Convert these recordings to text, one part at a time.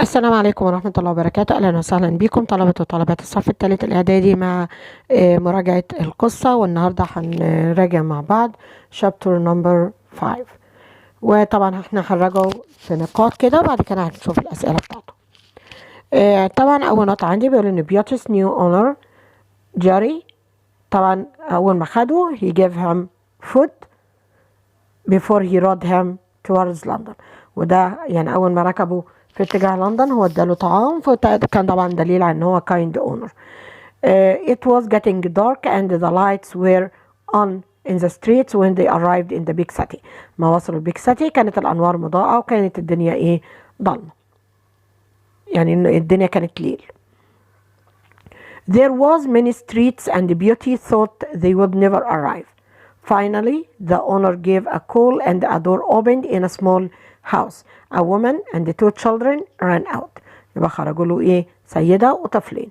السلام عليكم ورحمة الله وبركاته. أهلا وسهلا بكم طلبة وطالبات الصف الثالث الإعدادي مع مراجعة القصة، والنهاردة هنراجع مع بعض شابتر نمبر 5. وطبعا احنا هنراجعه في نقاط كده وبعد كده هنشوف الأسئلة بتاعته. طبعا أول نقطة عندي بيقول إن بيوتي's new owner جاري طبعا أول ما خده he gave him food before he rode him towards London. وده يعني أول ما ركبوا في اتجاه لندن هو اداله طعام، فكان طبعا دليل على ان هو kind owner. It was getting dark and the lights were on in the streets when they arrived in the big city. ما وصلوا البيج سيتي كانت الأنوار مضاءة وكانت الدنيا ايه ضلمة، يعني إن الدنيا كانت ليل. There was many streets and Beauty thought they would never arrive. Finally, the owner gave a call and a door opened in a small house. A woman and the two children ran out. يبقى خرجوا له ايه سيدة وطفلين.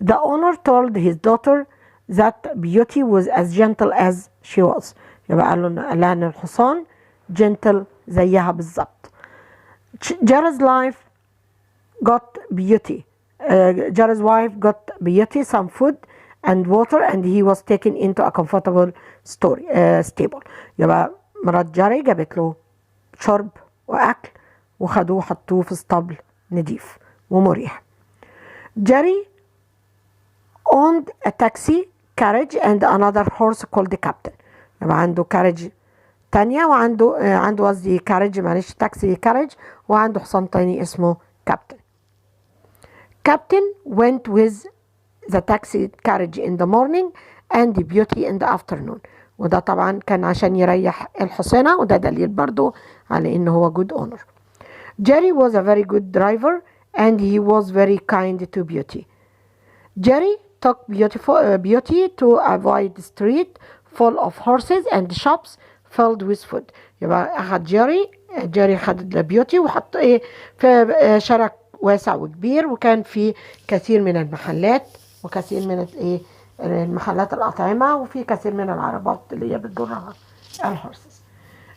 The owner told his daughter that Beauty was as gentle as she was. يبقى قال لها ان الحصان gentle زيها بالظبط. Jerry's life got Beauty. Jerry's wife got Beauty some food and water and he was taken into a comfortable stable. يبقى مرات جاري جابت له شرب واكل وخدوه حطوه في اسطبل نضيف ومريح. جاري owned a taxi carriage and another horse called the captain. يبقى عنده كاريج تانية وعنده قصدي كاريج معلش تاكسي كاريج وعنده حصان تاني اسمه كابتن. Captain went with the taxi carriage in the morning and the Beauty in the afternoon. وده طبعا كان عشان يريح الحصانة، وده دليل برضو على انه هو good owner. Jerry was a very good driver and he was very kind to Beauty. Jerry took Beauty to a wide street full of horses and shops filled with food. يبقى أخد جيري خد بيوتي وحط ايه في شارع واسع وكبير، وكان في كثير من المحلات وكثير من ايه المحلات الأطعمة وفي كثير من العربات اللي هي بتجرها الهورسز.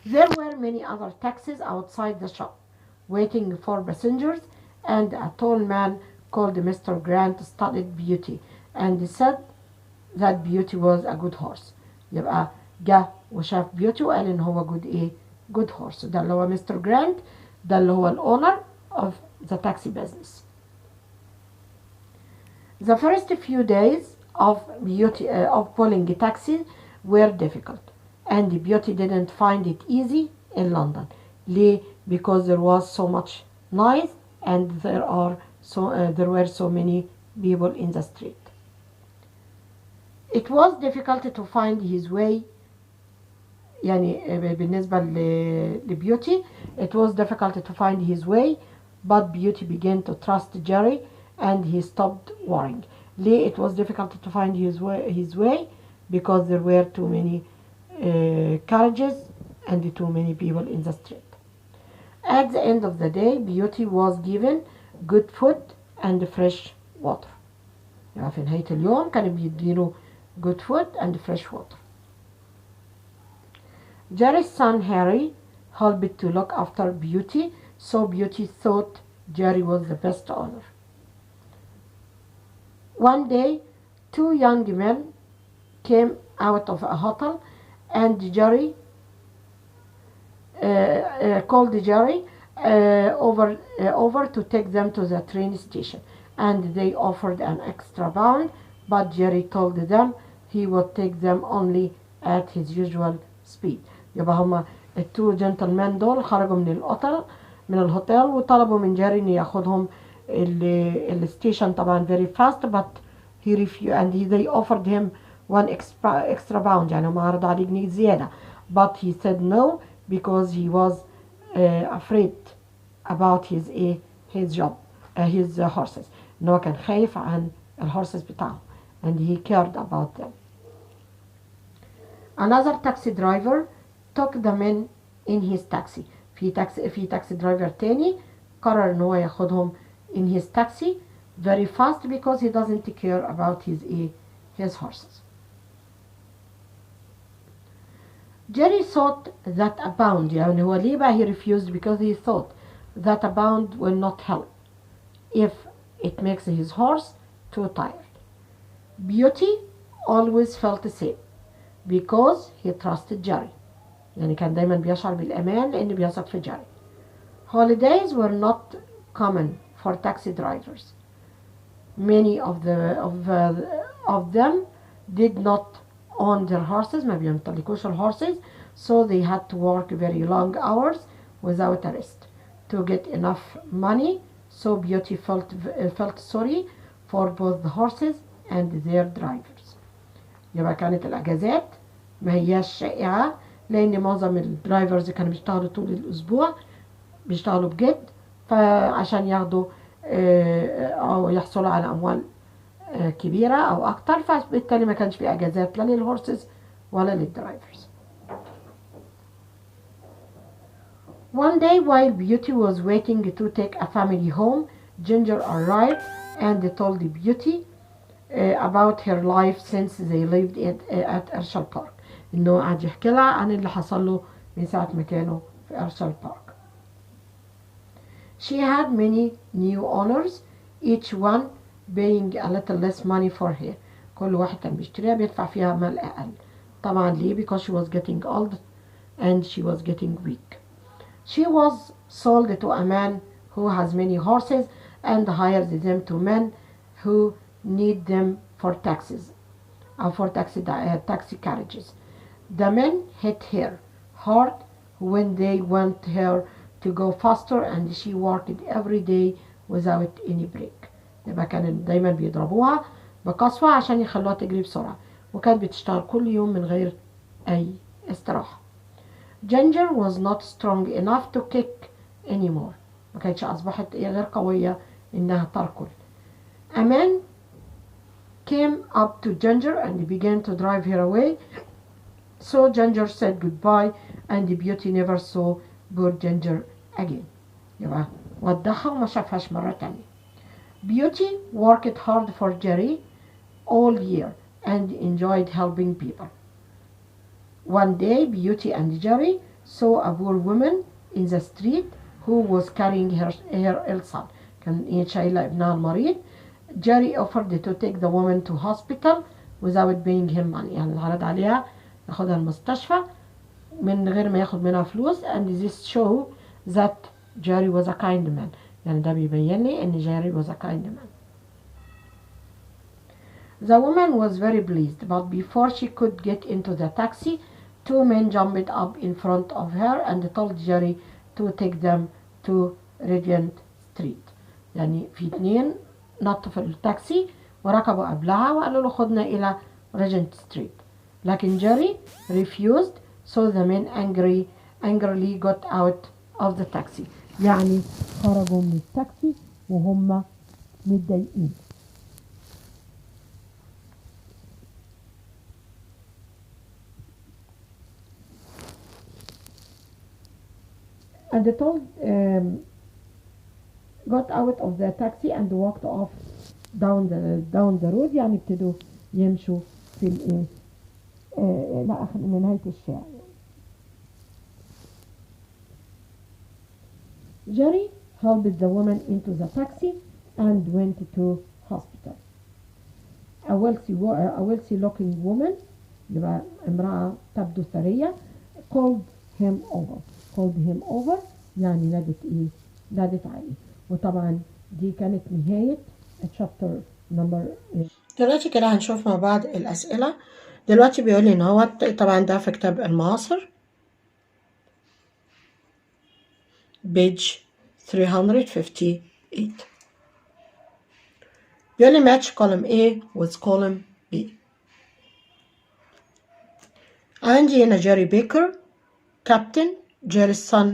There were many other taxis outside the shop waiting for passengers and a tall man called Mr. Grant studied Beauty and said that Beauty was a good horse. يبقى جه وشاف بيوتي وقال ان هو good horse. ده اللي هو مستر جرانت، ده اللي هو الأونر of the taxi business. The first few days of pulling a taxi were difficult and Beauty didn't find it easy in London. ليه؟ Because there was so much noise and there were so many people in the street. It was difficult to find his way. يعني بالنسبة لبيوتي it was difficult to find his way, but Beauty began to trust Jerry and he stopped worrying. ليه it was difficult to find his way? Because there were too many carriages and too many people in the street. At the end of the day, Beauty was given good food and fresh water. يعني في نهاية اليوم كانوا بيديله good food and fresh water. Jerry's son Harry helped to look after Beauty, so Beauty thought Jerry was the best owner. One day, two young men came out of a hotel and Jerry called Jerry over to take them to the train station, and they offered an extra pound, but Jerry told them he would take them only at his usual speed. يبقى هما التو جنتلمان دول خرجوا من الهوتيل وطلبوا من جيري انه ياخدهم الستيشن طبعا very fast, but he refused and they offered him one extra pound. يعني هما عرضوا عليه جنيه زيادة, but he said no because he was afraid about his job his horses. ان هو كان خايف عن الهورسز بتاعه and he cared about them. Another taxi driver took the men in his taxi. في taxi driver تاني قرر ان هو ياخدهم in his taxi very fast because he doesn't care about his horses. Jerry thought that a pound, يعني هو ليه بقى he refused? Because he thought that a pound will not help. if it makes his horse too tired. Beauty always felt safe because he trusted Jerry. يعني كان دايما بيشعر بالأمان لأنه بيثق في جاري. Holidays were not common for taxi drivers. Many of them did not own their horses, ما بيمتلكوش الهورسز, so they had to work very long hours without a rest to get enough money. So Beauty felt sorry for both the horses and their drivers. يبقى كانت الأجازات ما هياش شائعة لأن معظم الدرايفرز كانوا بيشتغلوا طول الأسبوع, بيشتغلوا بجد, فعشان ياخدوا أو يحصلوا على أموال كبيرة أو أكتر, فبالتالي ما كانش في أجازات لا للهورسز ولا للدرايفرز. One day while Beauty was waiting to take a family home, Ginger arrived and told Beauty about her life since they lived at Herschel Park. إنه قاعد يحكي لها عن اللي حصل له من ساعة ما كانوا في Herschel Park. She had many new owners, each one paying a little less money for her. كل واحد كان بيشتريها بيدفع فيها مال أقل. طبعا ليه؟ Because she was getting old and she was getting weak. She was sold to a man who has many horses and hires them to men who need them for taxis or for taxi carriages. The men hit her hard when they want her to go faster and she worked every day without any break. يبقى كانوا دايما بيضربوها بقسوة عشان يخلوها تجري بسرعة, وكانت بتشتغل كل يوم من غير أي استراحة. Ginger was not strong enough to kick anymore. ما كانتش أصبحت غير قوية إنها تركض. A man came up to Ginger and began to drive her away. So Ginger said goodbye and Beauty never saw poor Ginger again. يبقى ودعها وما شافهاش مرة تانية. Beauty worked hard for Jerry all year and enjoyed helping people. One day Beauty and Jerry saw a poor woman in the street who was carrying her ill son. كان شايلة ابنها المريض. Jerry offered to take the woman to hospital without paying him money. يعني عرض عليها ياخدها المستشفى من غير ما ياخد منها فلوس. And this show that Jerry was a kind man. يعني ده بيبين لي ان Jerry was a kind man. The woman was very pleased, but before she could get into the taxi, two men jumped up in front of her and told Jerry to take them to Regent Street. يعني في اتنين نطوا في التاكسي وركبوا قبلها وقالوا له خدنا إلى Regent Street. لكن Jerry refused, so the men angrily got out of the taxi. يعني خرجوا من التاكسي وهم متضايقين. And they got out of the taxi and walked off down the road. يعني ابتدوا يمشوا في الايه لنهاية الشارع. Jerry helped the woman into the taxi and went to hospital. A wealthy looking woman, يبقى امرأة تبدو ثرية, called him over يعني نادت عليه. وطبعا دي كانت نهاية chapter number 8. دلوقتي كده هنشوف مع بعض الأسئلة. دلوقتي بيقول لي ان هو طبعا ده في كتاب المعاصر page 358. بيقول لي match column A with column B. عندي هنا جيري بيكر, كابتن, جيري son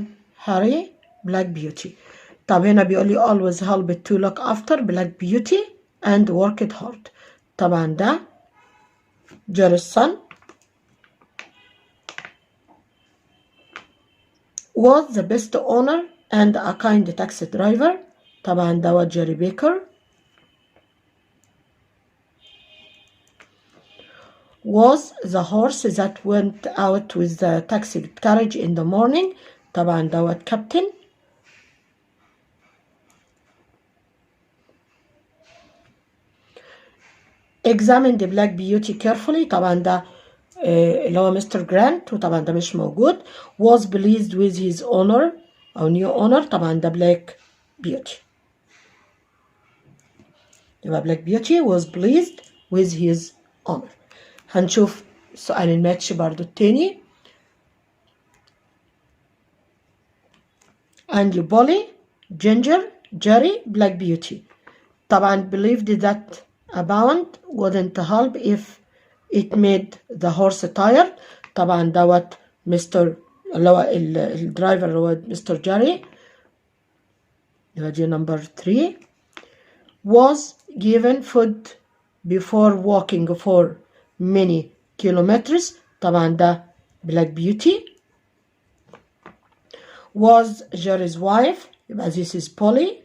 هاري, Black Beauty. طب هنا بيقول لي always help to look after Black Beauty and work it hard. طبعا ده جيري son was the best owner and a kind taxi driver. طبعا ده جيري بيكر. Was the horse that went out with the taxi carriage in the morning. طبعا دوت كابتن. examined Black Beauty carefully. طبعا ده اللي هو مستر جرانت، وطبعا ده مش موجود. was pleased with his owner أو new owner. طبعا ده Black Beauty. يبقى Black Beauty was pleased with his owner. هنشوف سؤال الماتش برضو التاني. عندي Polly, Ginger, Jerry, Black Beauty. طبعا believed that a pound wouldn't help if it made the horse tired. طبعا دوت مستر اللي هو الدرايفر اللي هو مستر جاري. يبقى دي نمبر 3. was given food before walking for many kilometers. طبعا ده Black Beauty. was Jerry's wife. يبقى this is Polly.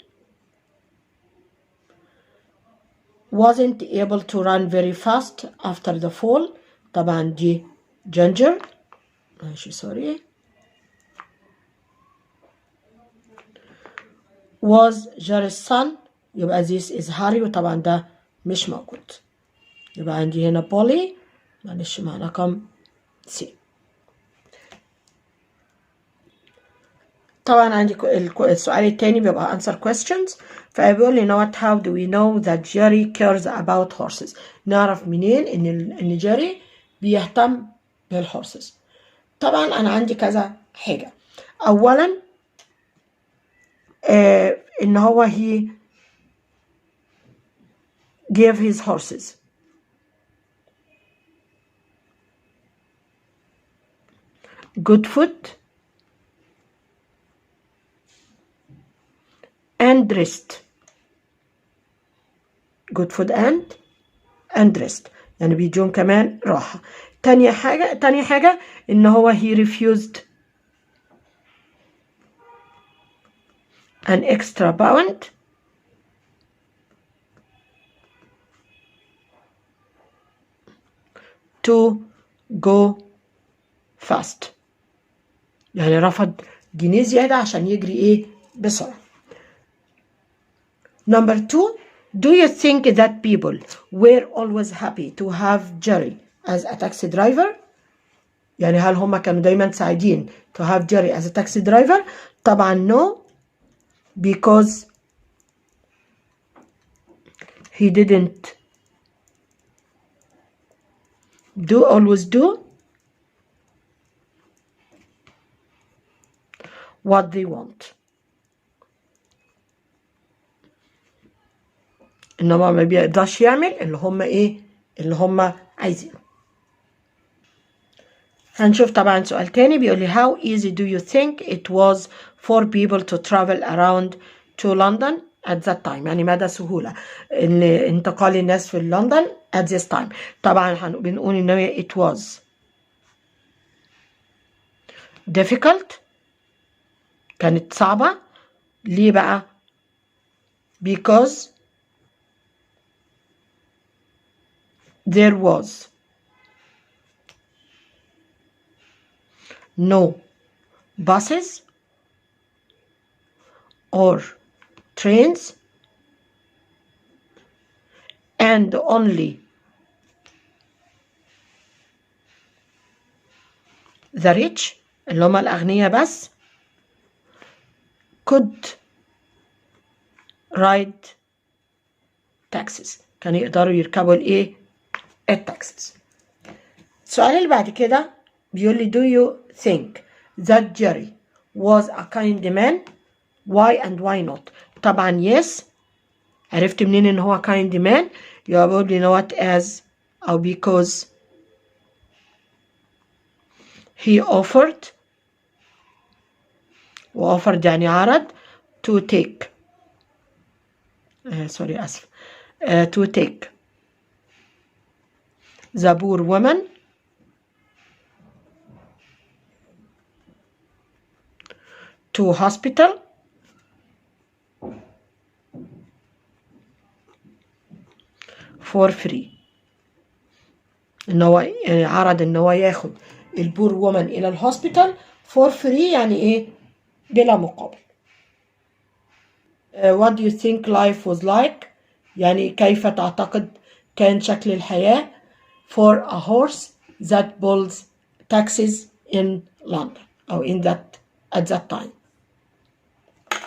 wasn't able to run very fast after the fall. طبعا دي Ginger. ماشي سوري. was Jerry's son. يبقى this is Harry، وطبعا ده مش موجود. يبقى عندي هنا Polly، معلش مع رقم C. طبعا عندي السؤال التاني بيبقى answer questions. فبيقول لي what how do we know that Jerry cares about horses. نعرف منين ان جيري بيهتم بالهورسز. طبعا انا عندي كذا حاجة. اولا ان هو he gave his horses good food and rest. good food and rest يعني بيدون كمان راحة. تاني حاجة ان هو he refused an extra pound to go fast. يعني رفض جنيه زيادة عشان يجري ايه بسرعة. Number 2, do you think that people were always happy to have Jerry as a taxi driver? يعني هل هم كانوا دايما سعيدين to have Jerry as a taxi driver؟ طبعا no, because he didn't always do what they want. انما ما بيقدرش يعمل اللي هم عايزينه. هنشوف طبعا سؤال تاني بيقول لي how easy do you think it was for people to travel around to London at that time. يعني مدى سهولة ان انتقال الناس في لندن at this time. طبعا بنقول ان it was difficult، كانت صعبة. ليه بقى؟ because there was no buses or trains and only the rich اللي هم الأغنياء بس could ride taxis. كانوا يقدروا يركبوا التاكسيز. السؤال اللي بعد كده بيقول لي do you think that Jerry was a kind man? Why and why not؟ طبعا yes. عرفت منين ان هو kind man؟ يبقى بقول لي not as أو because he offered، وoffered يعني عرض to take to take the poor woman to hospital for free. ان هو يعني عرض ان هو ياخد البور وومن الى الهوسبيتال for free يعني بلا مقابل. What do you think life was like؟ يعني كيف تعتقد كان شكل الحياة for a horse that pulls taxis in London أو at that time.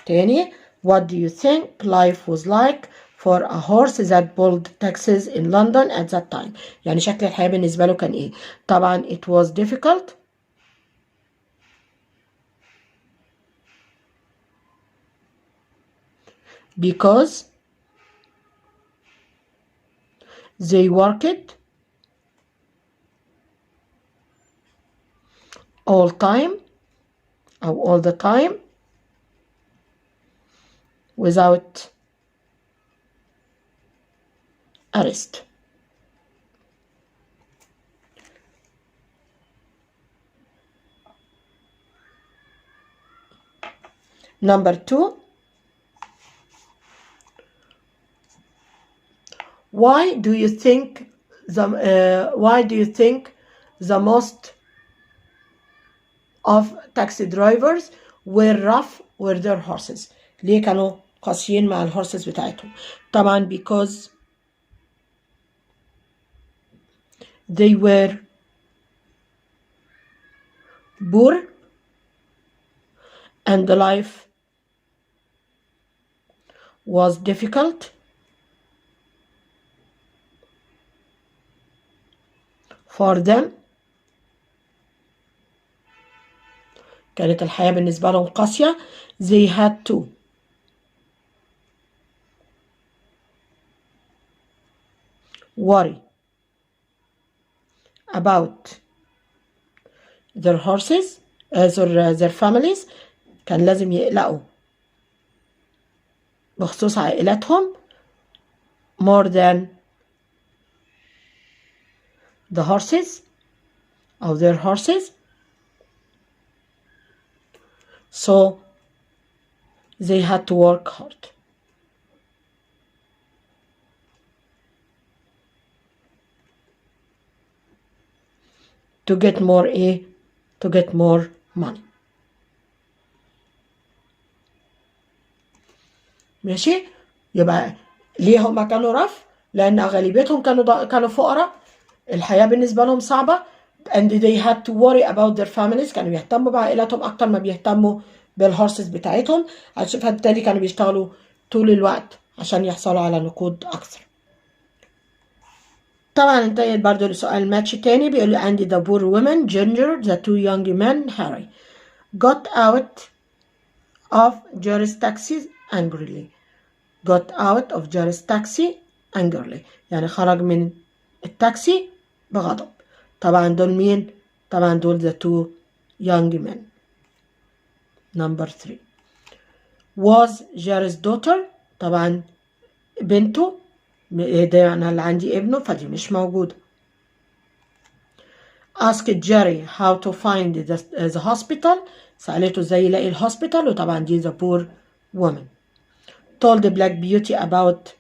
تاني, what do you think life was like for a horse that pulled taxis in London at that time؟ يعني شكل الحياة بالنسبة له كان ايه؟ طبعا it was difficult because they worked all the time without a rest. Number 2, why do you think the most of taxi drivers were rough with their horses؟ ليه كانوا قاسيين مع الهورسز بتاعتهم؟ طبعا because they were poor and the life was difficult for them. كانت الحياة بالنسبة لهم قاسية. They had to worry about their horses their families. كان لازم يقلقوا بخصوص عائلاتهم more than the horses أو their horses. So they had to work hard. To get more money. ماشي؟ يبقى ليه هما كانوا رف؟ لأن غالبيتهم كانوا فقراء، الحياة بالنسبة لهم صعبة، and they had to worry about their families. كانوا بيهتموا بعائلاتهم أكتر ما بيهتموا بالهورسز بتاعتهم، فبالتالي كانوا بيشتغلوا طول الوقت عشان يحصلوا على نقود أكثر. طبعا انتهت برضو لسؤال ماتش تاني، بيقول لي عندي the poor woman Ginger, the two young men Harry got out of Jerry's taxi angrily. got out of Jerry's taxi angrily يعني خرج من التاكسي بغضب. طبعا دول مين؟ طبعا دول the two young men. Number 3, was Jerry's daughter طبعا بنته، ده أنا اللي عندي ابنه فدي مش موجودة. asked Jerry how to find the hospital سألته ازاي يلاقي الهوسبيتال، وطبعا دي the poor woman. told Black Beauty about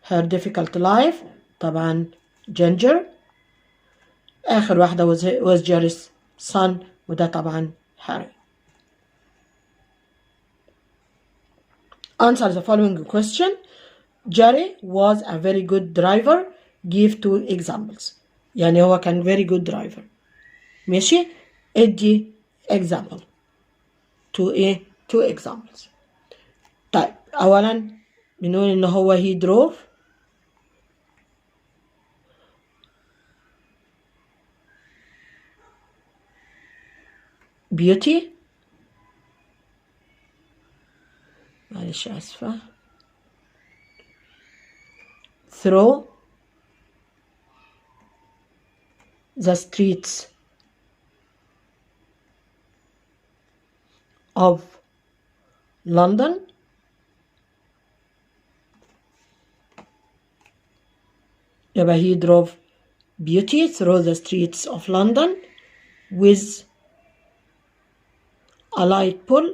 her difficult life طبعا Ginger. آخر واحدة was Jerry's son وده طبعا Harry. Answer the following question. Jerry was a very good driver. Give 2 examples. يعني هو كان very good driver. ماشي؟ ادي example. 2 examples. طيب أولا بنقول إن هو he drove Beauty. معلش آسفة. through the streets of London يبقى he drove Beauty through the streets of London with a light pull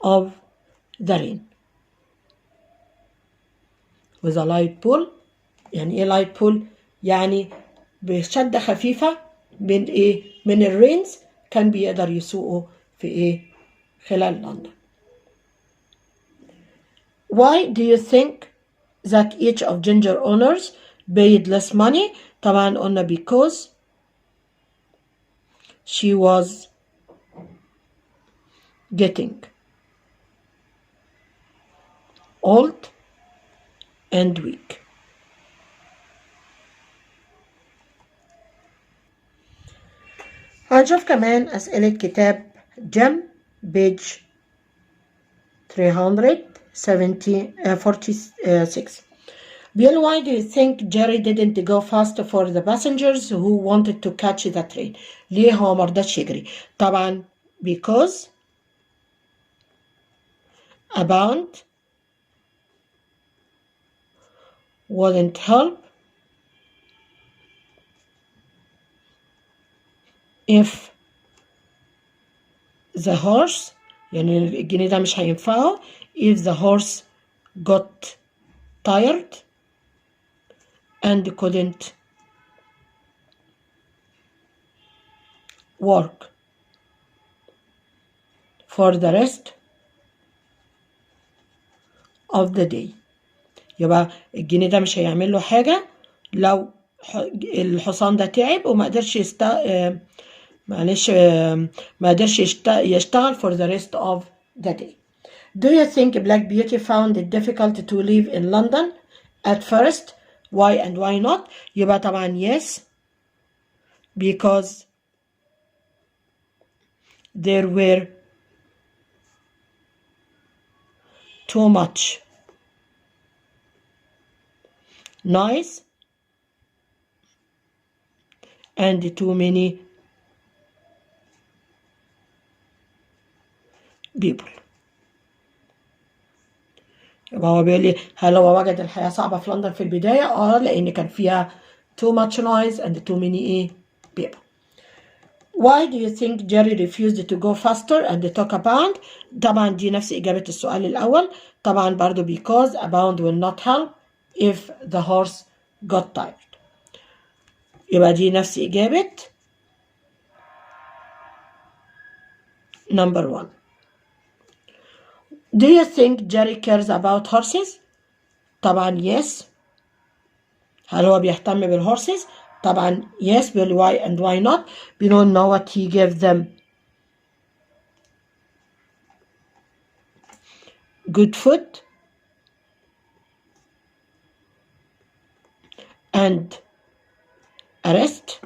of the rain. with a light pull يعني ايه light pull؟ يعني بشدة خفيفة من الرينز كان بيقدر يسوقه في خلال لندن. Why do you think that each of Ginger owners paid less money? طبعا قلنا because she was getting old and weak. هنشوف كمان أسئلة كتاب جيم page 346. Bill, why do you think Jerry didn't go fast for the passengers who wanted to catch the train? ليه هو مرضاش يجري؟ طبعا because a bound wouldn't help if the horse، يعني الجنيه ده مش هينفعه if the horse got tired and couldn't work for the rest of the day. يبقى الجنيه ده مش هيعمل له حاجة لو الحصان ده تعب وما قدرش ما قدرش يشتغل for the rest of the day. Do you think Black Beauty found it difficult to live in London at first? Why and why not? يبقى طبعا yes, because there were too much noise and too many people. يبقى هو بيقول لي هل هو وجد الحياة صعبة في لندن في البداية؟ لأن كان فيها too much noise and too many people. Why do you think Jerry refused to go faster and took a pound? طبعا دي نفس إجابة السؤال الأول. طبعا برضو because a pound will not help if the horse got tired. يبقى دي نفس إجابة number 1. Do you think Jerry cares about horses? طبعا yes. هل هو بيهتم بالهورسز؟ طبعا yes. بيقول why and why not؟ بنقول know what he gave them good food and a rest،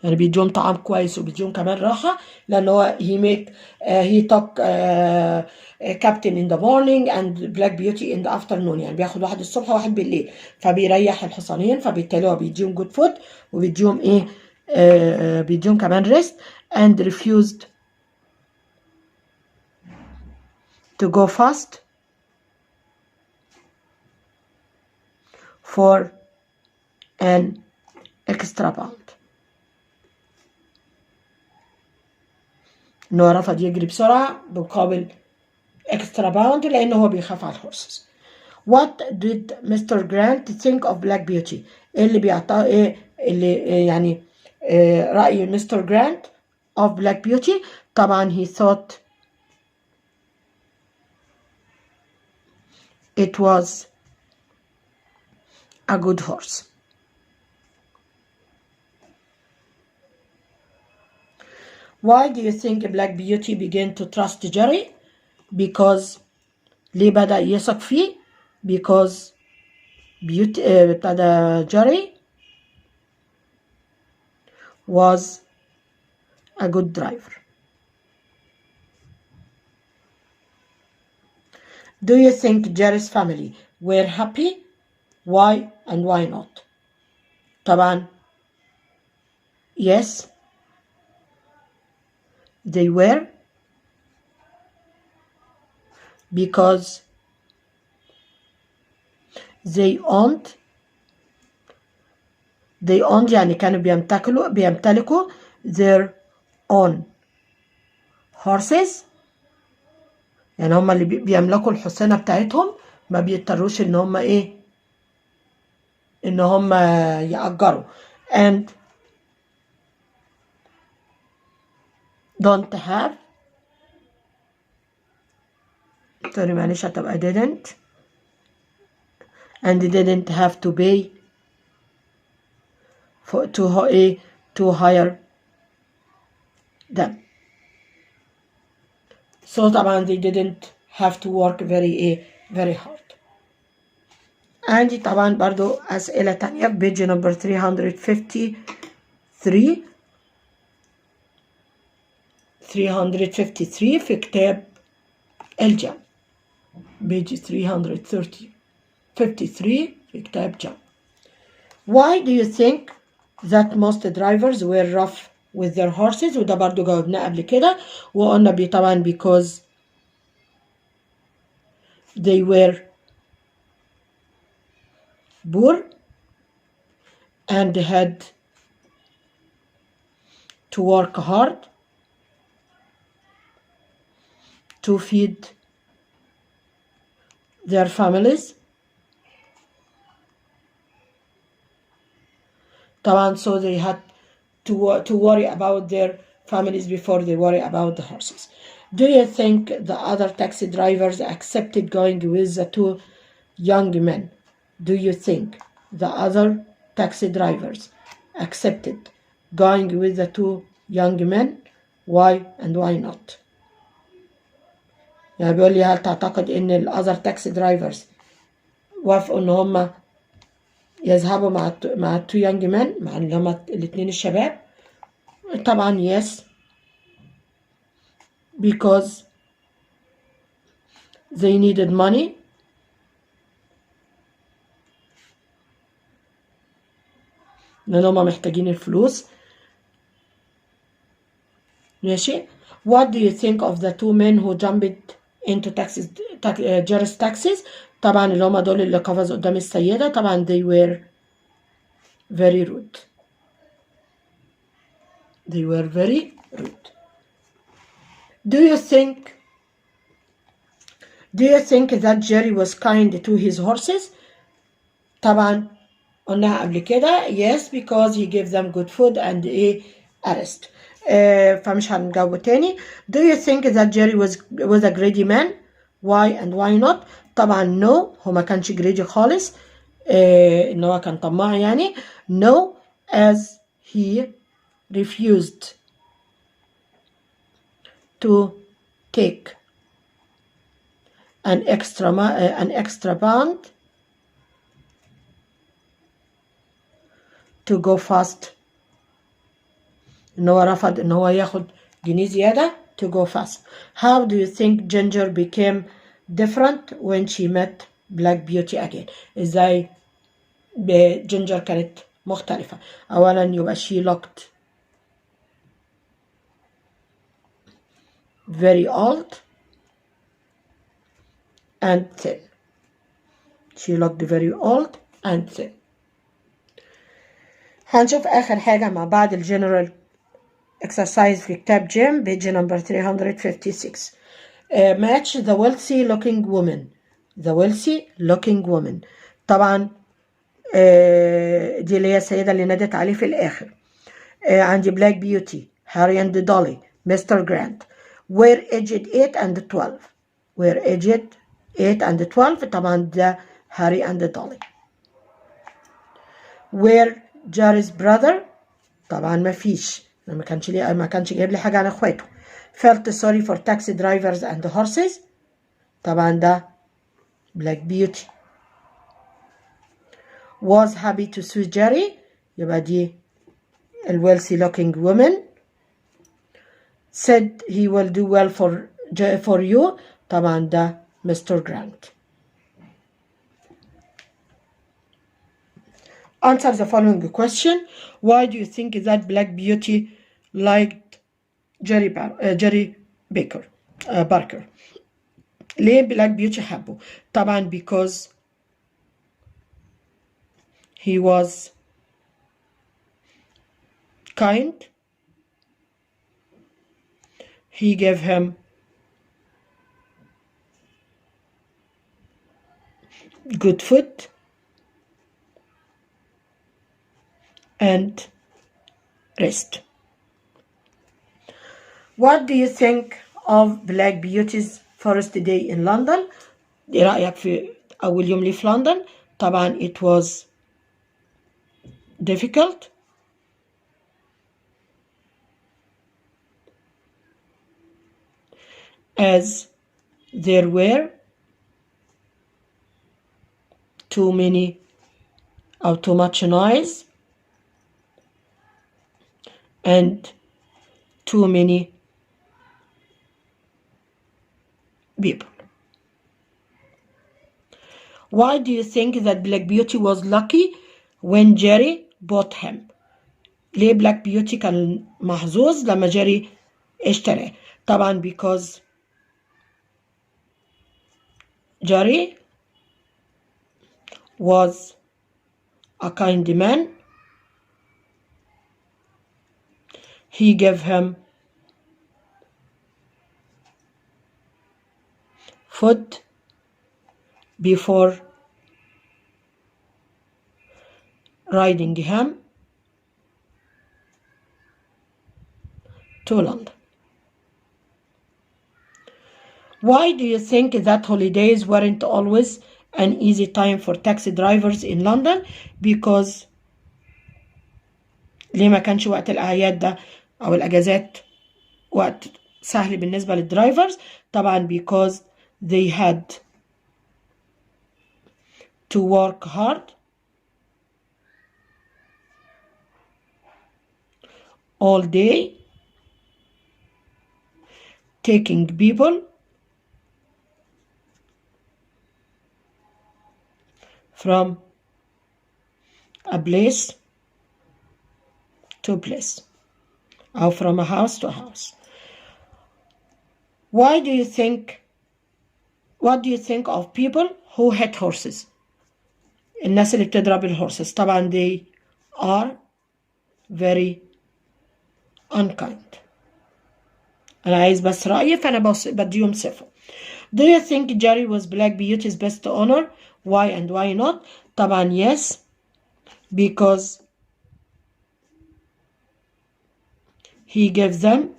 يعني بيديهم طعام كويس وبيديهم كمان راحة، لأن هو he took captain in the morning and Black Beauty in the afternoon، يعني بياخد واحد الصبح وواحد بالليل، فبيريح الحصانين، فبالتالي هو بيديهم good food وبيديهم بيديهم كمان rest and refused to go fast for an extra pound. إن هو رفض يجري بسرعة مقابل extra pound لأنه هو بيخاف على الهورسز. What did Mr. Grant think of Black Beauty؟ إيه اللي بيعطاه اللي يعني رأي مستر جرانت of Black Beauty؟ طبعا he thought it was a good horse. Why do you think Black Beauty began to trust Jerry؟ because ليه بدأ يثق فيه؟ because Jerry was a good driver. Do you think Jerry's family were happy? Why and why not? طبعا yes, they were, because they owned يعني كانوا بيمتلكوا their own horses، يعني هم اللي بيملكوا الحصانة بتاعتهم، ما بيضطروش ان هم ان هم يأجروا and don't have sorry معلش هتبقى didn't and didn't have to pay to hire them. So طبعا they didn't have to work very hard. عندي طبعا برضو أسئلة تانية في page number 353 في كتاب الجمال. page 353 في كتاب جمال. Why do you think that most drivers were rough with their horses؟ وده برضو جاوبناه قبل كده وقلنا طبعا because they were poor and had to work hard to feed their families. طبعا so they had to worry about their families before they worry about the horses. Do you think the other taxi drivers accepted going with the two young men? Do you think the other taxi drivers accepted going with the two young men? Why and why not? يعني بيقول لي هل تعتقد ان ال other taxi drivers وافقوا ان هم يذهبوا مع ال two young men مع اللي هم الاثنين الشباب؟ طبعا yes, because they needed money لأن هما محتاجين الفلوس. ماشي. What do you think of the two men who jumped into Jerry's taxis؟ طبعا اللي هما دول اللي قفزوا قدام السيدة. طبعا they were very rude. They were very rude. Do you think that Jerry was kind to his horses؟ طبعا قلناها قبل كده yes, because he gave them good food and a rest. فمش هنجاوب تاني. Do you think that Jerry was a greedy man? Why and why not؟ طبعا no, هو ما كانش greedy خالص. ان هو كان طماع يعني. No, as he refused to take an extra pound to go fast. ان هو رفض ان هو ياخد جنيه زيادة to go fast. How do you think Ginger became different when she met Black Beauty again؟ ازاي جينجر كانت مختلفة؟ اولا يبقى she looked very old and thin. She looked very old and thin. هنشوف آخر حاجة مع بعض الجنرال exercise في كتاب جيم page number 356. match the wealthy looking woman. The wealthy looking woman. طبعا دي اللي هي السيدة اللي نادت عليه في الآخر. عندي Black Beauty, Harry and Dolly, Mr. Grant were aged 8 and 12. were aged 8 and 12. طبعا ده Harry and Dolly. were Jerry's brother. طبعا ما فيش، ما كانش جايب لي حاجة عن اخواته. felt sorry for taxi drivers and horses. طبعا ده Black Beauty. was happy to see Jerry. يبقى دي ال wealthy looking woman. said he will do well for you. طبعا ده Mr. Grant. Answer the following question. Why do you think that Black Beauty liked Jerry Barker? ليه Black Beauty حبه؟ طبعا because he was kind. He gave him good food and rest. What do you think of Black Beauty's first day in London. ايه رأيك في أول يوم لي في لندن؟ طبعا it was difficult. As there were too many or too much noise and too many people. Why do you think that Black Beauty was lucky when Jerry bought him? ليه Black Beauty كان محظوظ لما جيري اشتراه؟ طبعا because Jerry was a kind man. He gave him food before riding him to London. Why do you think that holidays weren't always an easy time for taxi drivers in London? Because ليه ما كانش وقت الأعياد ده أو الأجازات وقت سهل بالنسبة للدرايفرز؟ طبعا because they had to work hard all day taking people from a place to place or from a house to house. What do you think of people who hit horses? الناس اللي بتضرب الهورسز طبعا they are very unkind. أنا عايز بس رأيي فأنا بديهم صفر. Do you think Jerry was Black Beauty's best owner? Why and why not? طبعا yes, because he gave them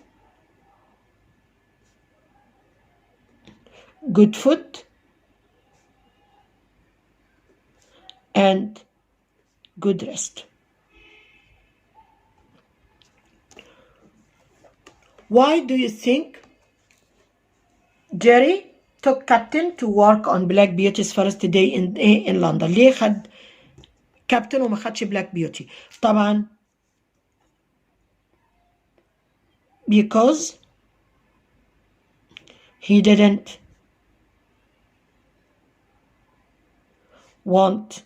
good food and good rest. Why do you think Jerry took Captain to work on Black Beauty's first day in London? ليه خد كابتن وما خدش Black Beauty؟ طبعا because he didn't want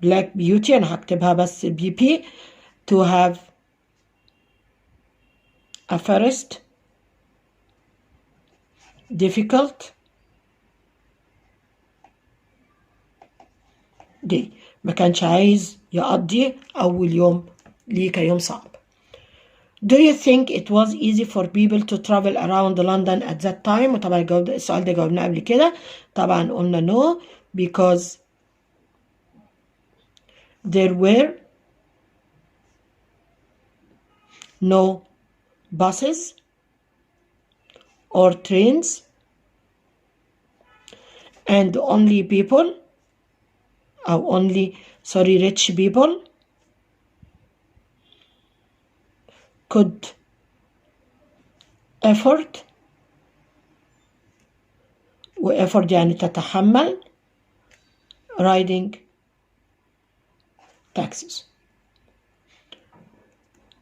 Black Beauty، أنا هكتبها بس BP، to have a first difficult day. ما كانش عايز يقضي أول يوم ليه كيوم صعب. Do you think it was easy for people to travel around London at that time؟ وطبعا السؤال ده جاوبناه قبل كده. طبعا قلنا no because there were no buses or trains and only people rich people could afford، و afford يعني تتحمل riding taxis.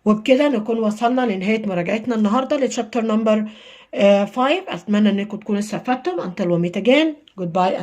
وبكده نكون وصلنا لنهاية مراجعتنا النهاردة للشابتر نمبر 5. أتمنى أنكم تكونوا استفدتم. Until we meet again, goodbye.